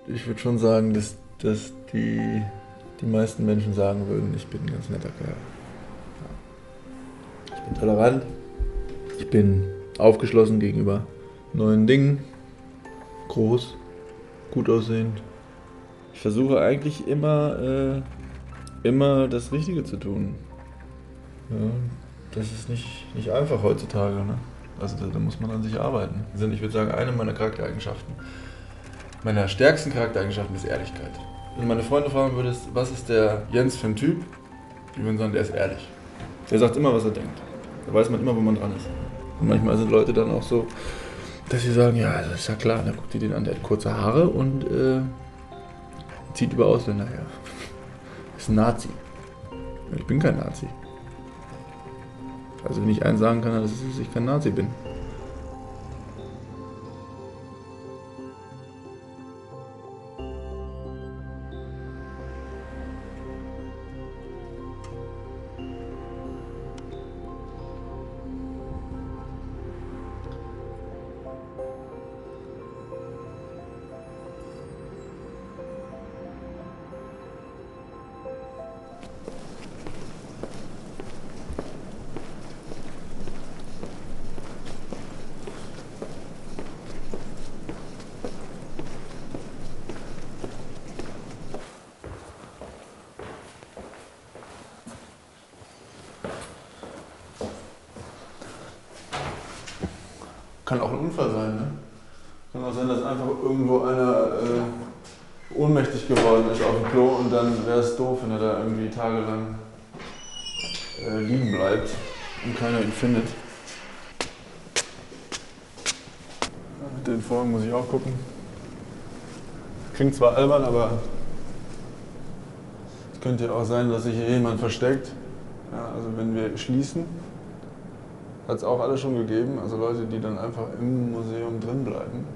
Ich würde schon sagen, dass die meisten Menschen sagen würden, ich bin ein ganz netter Kerl. Ja. Ich bin tolerant, ich bin aufgeschlossen gegenüber neuen Dingen, groß, gut aussehend. Ich versuche eigentlich immer das Richtige zu tun. Ja, das ist nicht einfach heutzutage, ne? Also da muss man an sich arbeiten. Ich würde sagen, eine meiner Charaktereigenschaften, meiner stärksten Charaktereigenschaften ist Ehrlichkeit. Wenn meine Freunde fragen würdest, was ist der Jens für ein Typ, die würden sagen, der ist ehrlich. Der sagt immer, was er denkt. Da weiß man immer, wo man dran ist. Und manchmal sind Leute dann auch so, dass sie sagen, ja, das ist ja klar, dann guckt ihr den an, der hat kurze Haare und zieht über Ausländer her. Ist ein Nazi. Ich bin kein Nazi. Also wenn ich eins sagen kann, dann ist es, dass ich kein Nazi bin. Kann auch ein Unfall sein, ne? Kann auch sein, dass einfach irgendwo einer ohnmächtig geworden ist auf dem Klo und dann wäre es doof, wenn er da irgendwie tagelang liegen bleibt und keiner ihn findet. Mit den Vorhang muss ich auch gucken. Klingt zwar albern, aber es könnte ja auch sein, dass sich hier jemand versteckt. Ja, also wenn wir schließen, hat es auch alles schon gegeben, also Leute, die dann einfach im Museum drin bleiben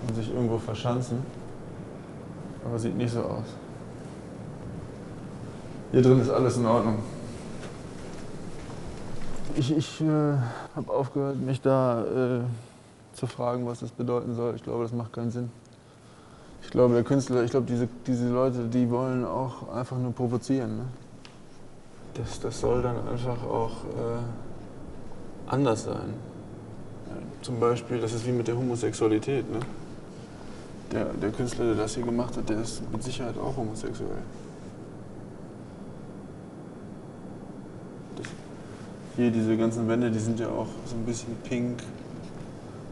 und sich irgendwo verschanzen. Aber sieht nicht so aus. Hier drin ist alles in Ordnung. Ich habe aufgehört, mich da zu fragen, was das bedeuten soll. Ich glaube, das macht keinen Sinn. Ich glaube, der Künstler, diese Leute, die wollen auch einfach nur provozieren. Ne? Das soll dann einfach auch anders sein. Ja, zum Beispiel, das ist wie mit der Homosexualität. Ne? Der Künstler, der das hier gemacht hat, der ist mit Sicherheit auch homosexuell. Hier, diese ganzen Wände, die sind ja auch so ein bisschen pink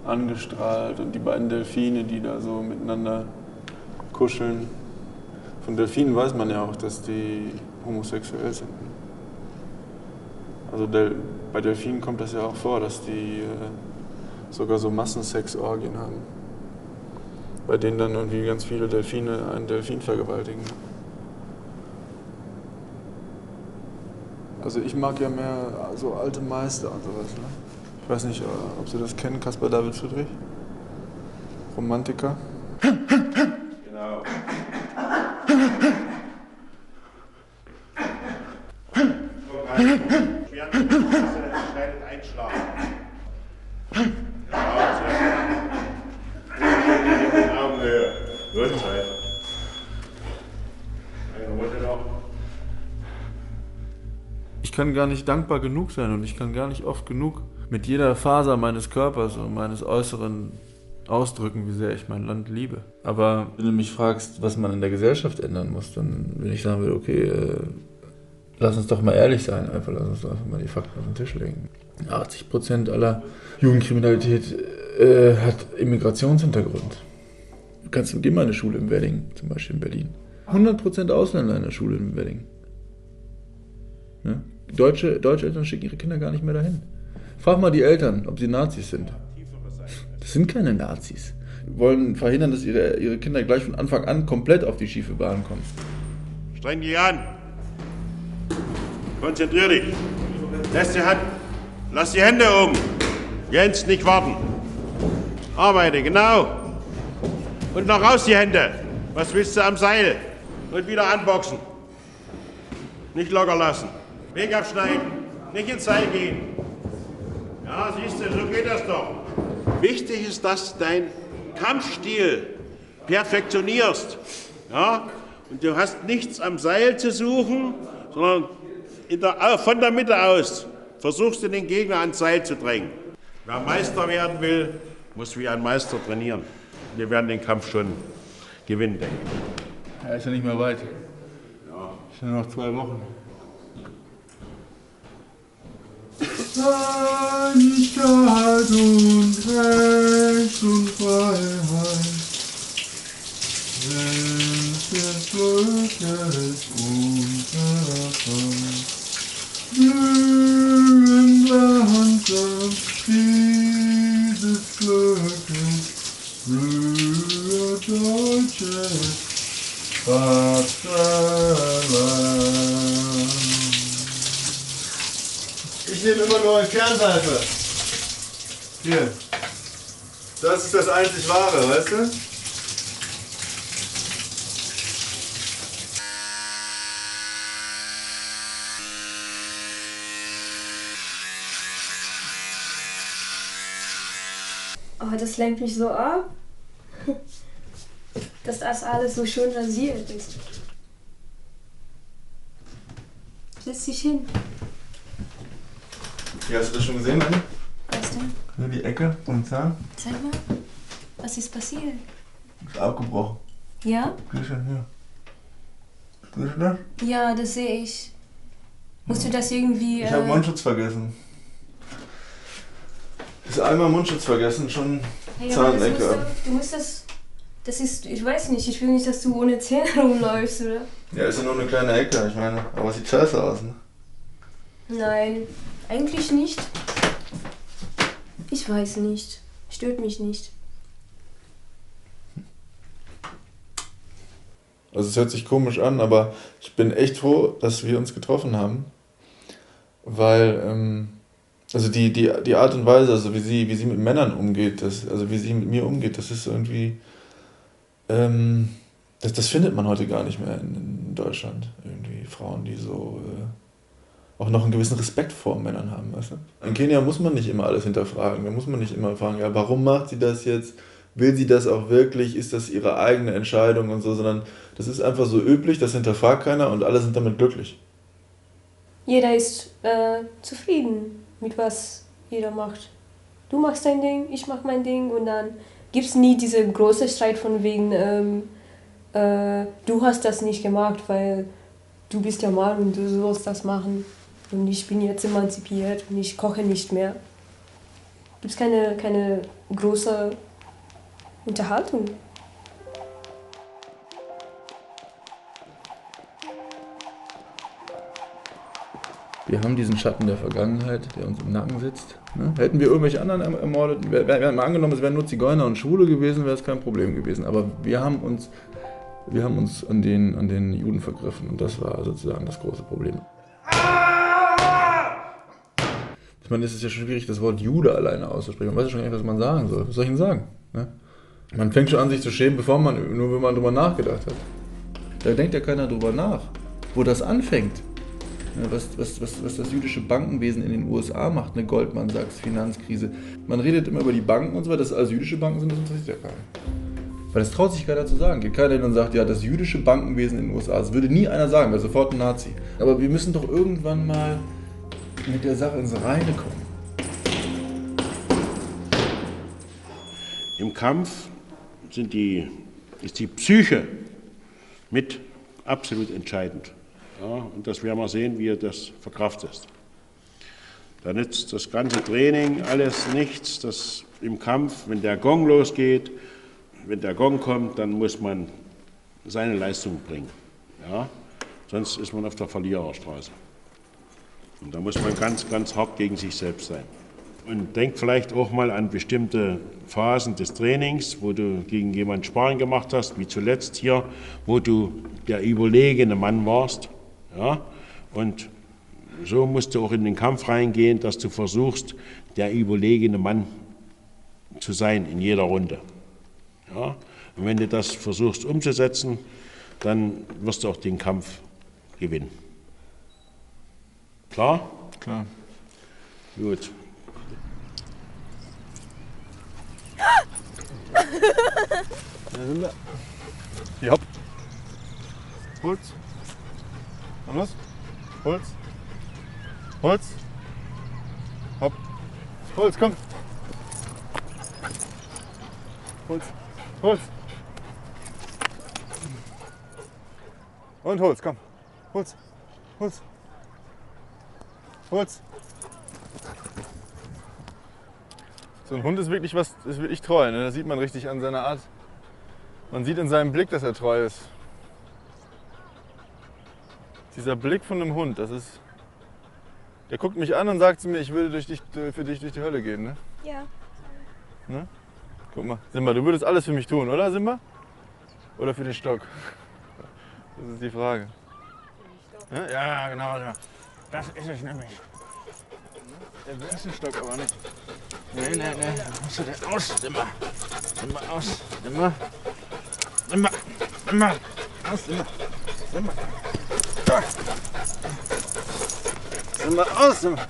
angestrahlt und die beiden Delfine, die da so miteinander kuscheln. Von Delfinen weiß man ja auch, dass die homosexuell sind. Also bei Delfinen kommt das ja auch vor, dass die sogar so Massensexorgien haben. Bei denen dann irgendwie ganz viele Delfine einen Delfin vergewaltigen. Also ich mag ja mehr so alte Meister und sowas. Ne? Ich weiß nicht, ob Sie das kennen, Caspar David Friedrich? Romantiker? Genau. Schneidet einschlafen. Ja, Augenhöhe. Gut, Zeit. Eine Runde noch. Ich kann gar nicht dankbar genug sein und ich kann gar nicht oft genug mit jeder Faser meines Körpers und meines Äußeren ausdrücken, wie sehr ich mein Land liebe. Aber wenn du mich fragst, was man in der Gesellschaft ändern muss, dann will ich sagen, okay, lass uns doch mal ehrlich sein, lass uns doch einfach mal die Fakten auf den Tisch legen. 80% aller Jugendkriminalität hat Immigrationshintergrund. Geh mal in eine Schule im Wedding, zum Beispiel in Berlin. 100% Ausländer in der Schule in Wedding. Ja? Deutsche Eltern schicken ihre Kinder gar nicht mehr dahin. Frag mal die Eltern, ob sie Nazis sind. Das sind keine Nazis. Wir wollen verhindern, dass ihre Kinder gleich von Anfang an komplett auf die schiefe Bahn kommen. Streng dich an. Konzentrier dich. Lass die Hände oben. Jens, nicht warten. Arbeite, genau. Und noch raus die Hände. Was willst du am Seil? Und wieder anboxen. Nicht locker lassen. Weg abschneiden. Nicht ins Seil gehen. Ja, siehst du, so geht das doch. Wichtig ist, dass dein Kampfstil perfektionierst. Ja? Und du hast nichts am Seil zu suchen, sondern von der Mitte aus versuchst du den Gegner ans Seil zu drängen. Wer Meister werden will, muss wie ein Meister trainieren. Wir werden den Kampf schon gewinnen, denke ich. Ja, ist ja nicht mehr weit. Ja. Ist ja nur noch 2 Wochen. Einigkeit und Recht und Freiheit sind des Volkes Untergang. Blühende Handschrift dieses Glückes, blühe deutsches Vaterland. Ich nehme immer nur eine Kernseife. Hier. Das ist das einzig Wahre, weißt du? Oh, das lenkt mich so ab, dass das alles so schön rasiert ist. Setz dich hin. Ja, hast du das schon gesehen, Anni? Was denn? Nur die Ecke vom Zahn. Zeig mal. Was ist passiert? Ist abgebrochen. Ja? Siehst du, ja. Siehst du das? Ja, das sehe ich. Musst du das irgendwie... Ich habe Mundschutz vergessen. Ist einmal Mundschutz vergessen, schon Hey, Zahnecke ab. du musst das... Das ist... Ich weiß nicht, ich will nicht, dass du ohne Zähne rumläufst, oder? Ja, ist ja nur eine kleine Ecke, ich meine. Aber es sieht scheiße aus, ne? Nein, eigentlich nicht. Ich weiß nicht. Stört mich nicht. Also es hört sich komisch an, aber ich bin echt froh, dass wir uns getroffen haben. Weil, also die Art und Weise, also wie sie mit Männern umgeht, also wie sie mit mir umgeht, das ist irgendwie, das findet man heute gar nicht mehr in Deutschland. Irgendwie Frauen, die so auch noch einen gewissen Respekt vor Männern haben, weißt du? In Kenia muss man nicht immer alles hinterfragen, da muss man nicht immer fragen, ja, warum macht sie das jetzt? Will sie das auch wirklich? Ist das ihre eigene Entscheidung und so? Sondern das ist einfach so üblich, das hinterfragt keiner und alle sind damit glücklich. Jeder ist zufrieden mit was jeder macht. Du machst dein Ding, ich mach mein Ding und dann gibt es nie diese große Streit von wegen, du hast das nicht gemacht, weil du bist der Mann und du sollst das machen. Und ich bin jetzt emanzipiert und ich koche nicht mehr. Gibt es keine große Unterhaltung. Wir haben diesen Schatten der Vergangenheit, der uns im Nacken sitzt. Ne? Hätten wir irgendwelche anderen ermordet, mal angenommen, es wären nur Zigeuner und Schwule gewesen, wäre es kein Problem gewesen. Aber wir haben uns an den Juden vergriffen und das war sozusagen das große Problem. Ich meine, es ist ja schon schwierig, das Wort Jude alleine auszusprechen. Man weiß ja schon gar nicht, was man sagen soll. Was soll ich denn sagen? Ne? Man fängt schon an, sich zu schämen, nur wenn man drüber nachgedacht hat. Da denkt ja keiner drüber nach, wo das anfängt. Ja, was das jüdische Bankenwesen in den USA macht, eine Goldman Sachs, Finanzkrise. Man redet immer über die Banken und so weiter, dass es alles jüdische Banken sind, das interessiert ja keinen. Weil das traut sich keiner zu sagen. Geht keiner hin und sagt, ja, das jüdische Bankenwesen in den USA. Das würde nie einer sagen, wäre sofort ein Nazi. Aber wir müssen doch irgendwann mal mit der Sache ins Reine kommen. Im Kampf ist die Psyche mit absolut entscheidend. Ja, und das werden wir sehen, wie er das verkraftet. Da nützt das ganze Training alles nichts. Das im Kampf, wenn der Gong losgeht, wenn der Gong kommt, dann muss man seine Leistung bringen. Ja? Sonst ist man auf der Verliererstraße. Und da muss man ganz, ganz hart gegen sich selbst sein. Und denk vielleicht auch mal an bestimmte Phasen des Trainings, wo du gegen jemanden Sparring gemacht hast, wie zuletzt hier, wo du der überlegene Mann warst. Ja? Und so musst du auch in den Kampf reingehen, dass du versuchst, der überlegene Mann zu sein in jeder Runde. Ja? Und wenn du das versuchst umzusetzen, dann wirst du auch den Kampf gewinnen. Klar? Klar. Gut. Da sind wir. Ja, hopp. Holz. Und los. Holz. Holz. Hopp. Holz, komm. Holz. Holz. Und Holz, komm. Holz. Holz. Holz. So ein Hund ist wirklich treu, ne? Das sieht man richtig an seiner Art. Man sieht in seinem Blick, dass er treu ist. Dieser Blick von einem Hund, das ist. Der guckt mich an und sagt zu mir, ich würde für dich durch die Hölle gehen, ne? Ja. Ne? Guck mal, Simba, du würdest alles für mich tun, oder Simba? Oder für den Stock? Das ist die Frage. Ja, ja, genau. Das ist es nämlich. Der will den Stock aber nicht. Nee. Dann musst du den aus, Simba. Simba aus. Simba. Aus, Simba. Simba aus, Simba.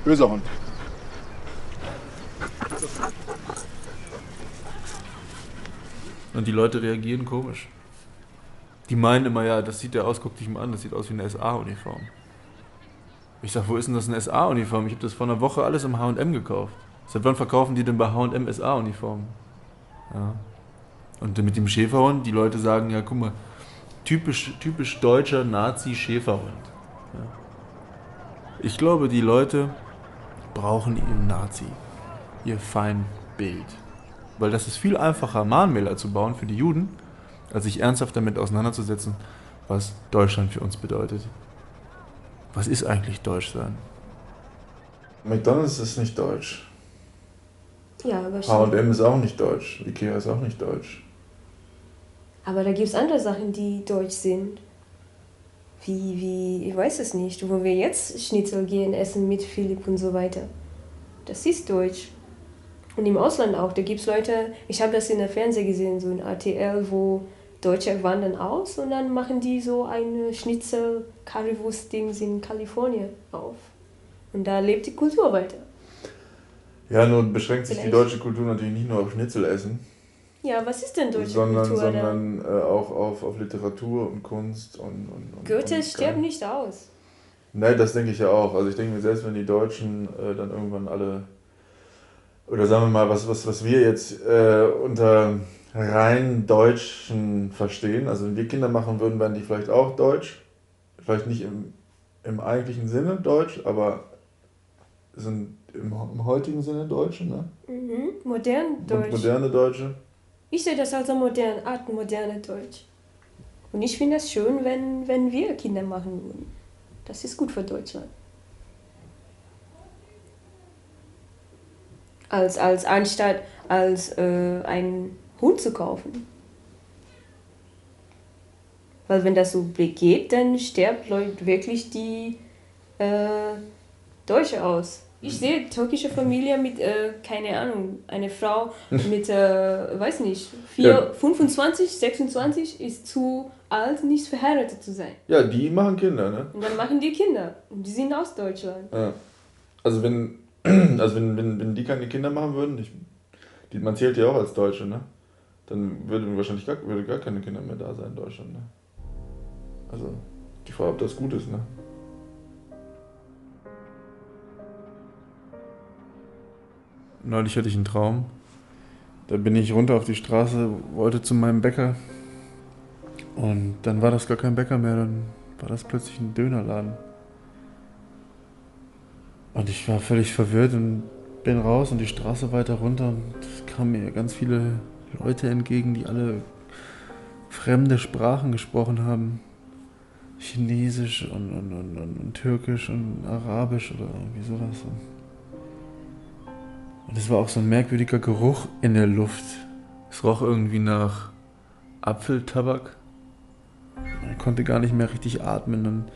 Böser Hund. Und die Leute reagieren komisch. Die meinen immer, ja, das sieht der aus, guck dich mal an, das sieht aus wie eine SA-Uniform. Ich sag, wo ist denn das eine SA-Uniform? Ich habe das vor einer Woche alles im H&M gekauft. Seit wann verkaufen die denn bei H&M SA-Uniformen? Ja. Und mit dem Schäferhund, die Leute sagen, ja, guck mal, typisch deutscher Nazi-Schäferhund. Ja. Ich glaube, die Leute brauchen ihren Nazi, ihr Feindbild. Weil das ist viel einfacher, Mahnmäler zu bauen für die Juden, als sich ernsthaft damit auseinanderzusetzen, was Deutschland für uns bedeutet. Was ist eigentlich Deutschsein? McDonald's ist nicht deutsch. Ja, aber H&M ist auch nicht deutsch. Ikea ist auch nicht deutsch. Aber da gibt es andere Sachen, die deutsch sind. Wie, ich weiß es nicht, wo wir jetzt Schnitzel gehen, essen mit Philipp und so weiter. Das ist deutsch. Und im Ausland auch, da gibt es Leute, ich habe das in der Fernsehen gesehen, so in RTL, wo Deutsche wandern aus und dann machen die so eine Schnitzel-Currywurst-Dings in Kalifornien auf. Und da lebt die Kultur weiter. Ja, nur beschränkt sich die Vielleicht. deutsche Kultur natürlich nicht nur auf Schnitzel-Essen. Ja, was ist denn deutsche sondern Kultur da? auch auf Literatur und Kunst und Goethe stirbt nicht aus. Nein, das denke ich ja auch. Also ich denke mir, selbst wenn die Deutschen dann irgendwann alle, oder sagen wir mal, was wir jetzt unter rein Deutschen verstehen, also wenn wir Kinder machen würden, wären die vielleicht auch deutsch. Vielleicht nicht im eigentlichen Sinne deutsch, aber sind im heutigen Sinne Deutsche, ne? Mhm. Modern Deutsch. Und moderne Deutsche. Ich sehe das als Art moderne Deutsch. Und ich finde es schön, wenn wir Kinder machen würden. Das ist gut für Deutschland. Anstatt einen Hund zu kaufen. Weil wenn das so geht, dann sterbt wirklich die Deutsche aus. Ich sehe türkische Familie mit, keine Ahnung, eine Frau mit, weiß nicht, 25, 26 ist zu alt, nicht verheiratet zu sein. Ja, die machen Kinder, ne? Und dann machen die Kinder. Und die sind aus Deutschland. Ja. Also wenn die keine Kinder machen würden, man zählt ja auch als Deutsche, ne? Dann würde wahrscheinlich gar keine Kinder mehr da sein in Deutschland, ne? Also die Frage, ob das gut ist, ne? Neulich hatte ich einen Traum. Da bin ich runter auf die Straße, wollte zu meinem Bäcker. Und dann war das gar kein Bäcker mehr, dann war das plötzlich ein Dönerladen. Und ich war völlig verwirrt und bin raus und die Straße weiter runter und es kamen mir ganz viele Leute entgegen, die alle fremde Sprachen gesprochen haben. Chinesisch und Türkisch und Arabisch oder irgendwie sowas. Und es war auch so ein merkwürdiger Geruch in der Luft. Es roch irgendwie nach Apfeltabak. Ich konnte gar nicht mehr richtig atmen und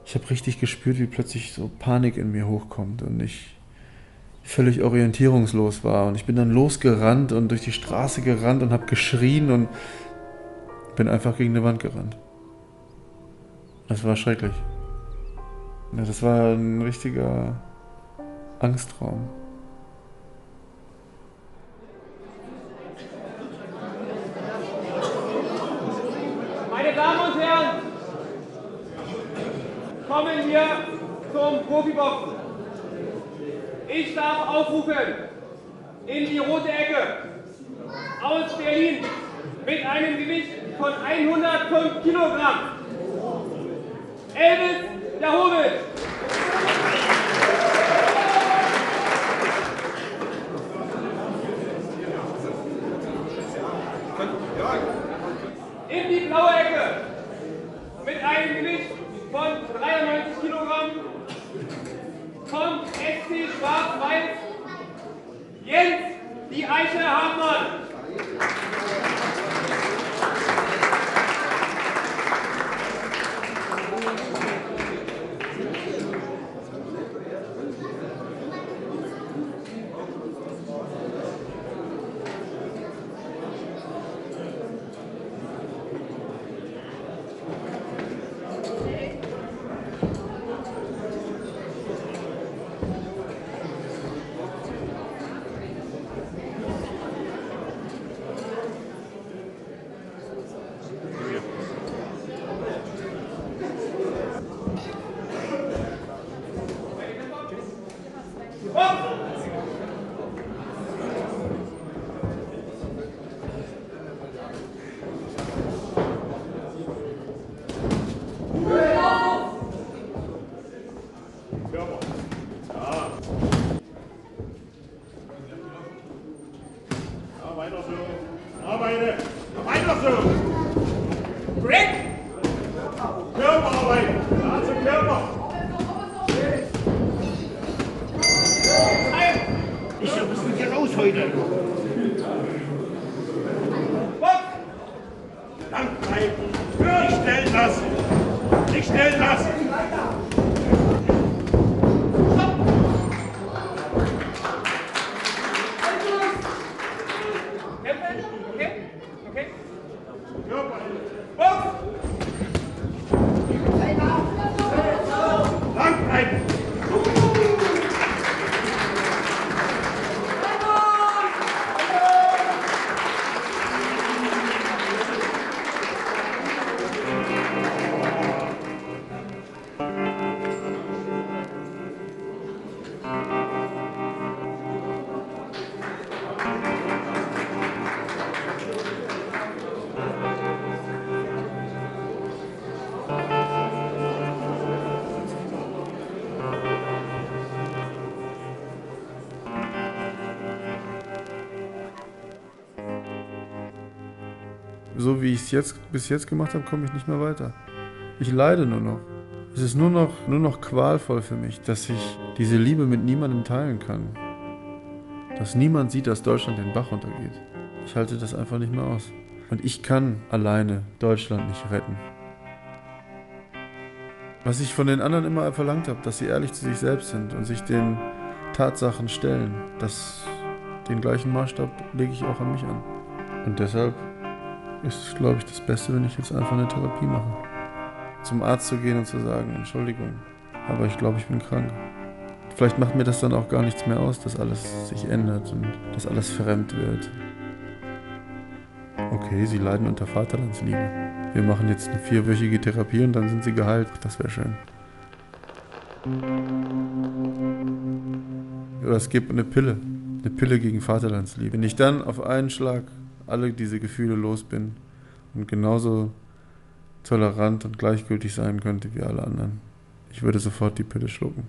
ich habe richtig gespürt, wie plötzlich so Panik in mir hochkommt und ich völlig orientierungslos war. Und ich bin dann losgerannt und durch die Straße gerannt und habe geschrien und bin einfach gegen eine Wand gerannt. Das war schrecklich. Ja, das war ein richtiger Angstraum. Meine Damen und Herren, kommen wir zum Profiboxen. Ich darf aufrufen in die rote Ecke aus Berlin mit einem Gewicht von 105 Kilogramm. Elvis Jahovic. In die blaue Ecke mit einem Gewicht von 93 Kilogramm vom SC Schwarz-Weiß Jens die Eiche Hartmann. Weiter so. Arbeite. Weiter so. Rick! Körperarbeit. Ja, zum Körper. Ich hab es mit dir raus heute. Lang bleiben. Nicht stellen lassen. Nicht stellen lassen. So wie ich es bis jetzt gemacht habe, komme ich nicht mehr weiter. Ich leide nur noch. Es ist nur noch qualvoll für mich, dass ich diese Liebe mit niemandem teilen kann. Dass niemand sieht, dass Deutschland den Bach runtergeht. Ich halte das einfach nicht mehr aus. Und ich kann alleine Deutschland nicht retten. Was ich von den anderen immer verlangt habe, dass sie ehrlich zu sich selbst sind und sich den Tatsachen stellen, den gleichen Maßstab lege ich auch an mich an. Und deshalb ist, glaube ich, das Beste, wenn ich jetzt einfach eine Therapie mache. Zum Arzt zu gehen und zu sagen, Entschuldigung, aber ich glaube, ich bin krank. Vielleicht macht mir das dann auch gar nichts mehr aus, dass alles sich ändert und dass alles fremd wird. Okay, sie leiden unter Vaterlandsliebe. Wir machen jetzt eine 4-wöchige Therapie und dann sind sie geheilt. Das wäre schön. Oder es gibt eine Pille gegen Vaterlandsliebe. Wenn ich dann auf einen Schlag alle diese Gefühle los bin und genauso tolerant und gleichgültig sein könnte wie alle anderen, ich würde sofort die Pille schlucken.